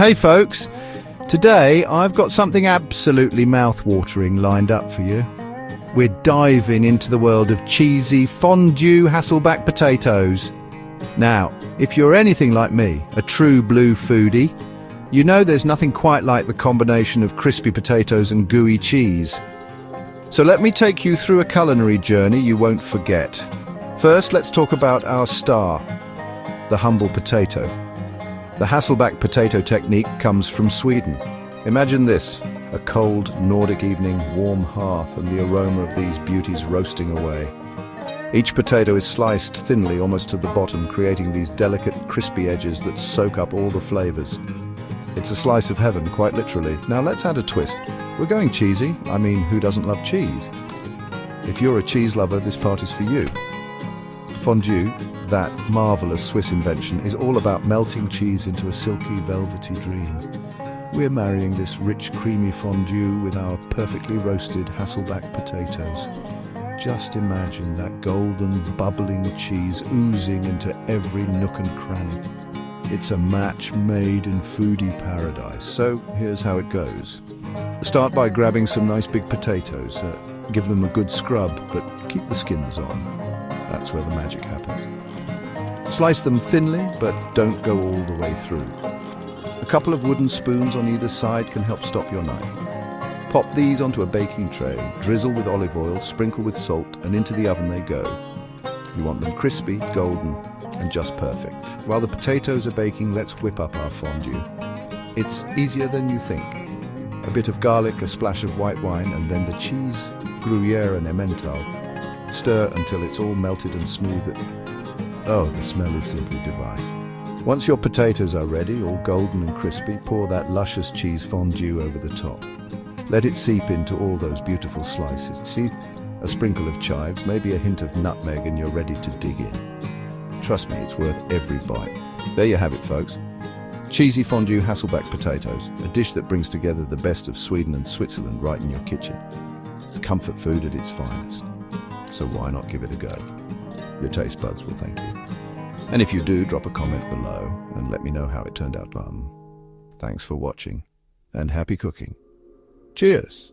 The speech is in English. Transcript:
Hey folks, today I've got something absolutely mouth-watering lined up for you. We're diving into the world of cheesy Fondue Hasselback potatoes. Now, if you're anything like me, a true blue foodie, you know there's nothing quite like the combination of crispy potatoes and gooey cheese. So let me take you through a culinary journey you won't forget. First, let's talk about our star, the humble potato. The Hasselback potato technique comes from Sweden. Imagine this, a cold Nordic evening, warm hearth and the aroma of these beauties roasting away. Each potato is sliced thinly almost to the bottom, creating these delicate, crispy edges that soak up all the flavors. It's a slice of heaven, quite literally. Now let's add a twist. We're going cheesy. I mean, who doesn't love cheese? If you're a cheese lover, this part is for you. Fondue, that marvelous Swiss invention, is all about melting cheese into a silky, velvety dream. We're marrying this rich, creamy fondue with our perfectly roasted Hasselback potatoes. Just imagine that golden, bubbling cheese oozing into every nook and cranny. It's a match made in foodie paradise. So here's how it goes. Start by grabbing some nice big potatoes. Give them a good scrub, but keep the skins on. That's where the magic happens. Slice them thinly, but don't go all the way through. A couple of wooden spoons on either side can help stop your knife. Pop these onto a baking tray, drizzle with olive oil, sprinkle with salt, and into the oven they go. You want them crispy, golden, and just perfect. While the potatoes are baking, let's whip up our fondue. It's easier than you think. A bit of garlic, a splash of white wine, and then the cheese, Gruyere and Emmental. Stir until it's all melted and smooth. Oh, the smell is simply divine. Once your potatoes are ready, all golden and crispy, pour that luscious cheese fondue over the top. Let it seep into all those beautiful slices. See, a sprinkle of chives, maybe a hint of nutmeg, and you're ready to dig in. Trust me, it's worth every bite. There you have it, folks. Cheesy fondue Hasselback potatoes, a dish that brings together the best of Sweden and Switzerland right in your kitchen. It's comfort food at its finest. So why not give it a go? Your taste buds will thank you. And if you do, drop a comment below and let me know how it turned out. Thanks for watching and happy cooking. Cheers!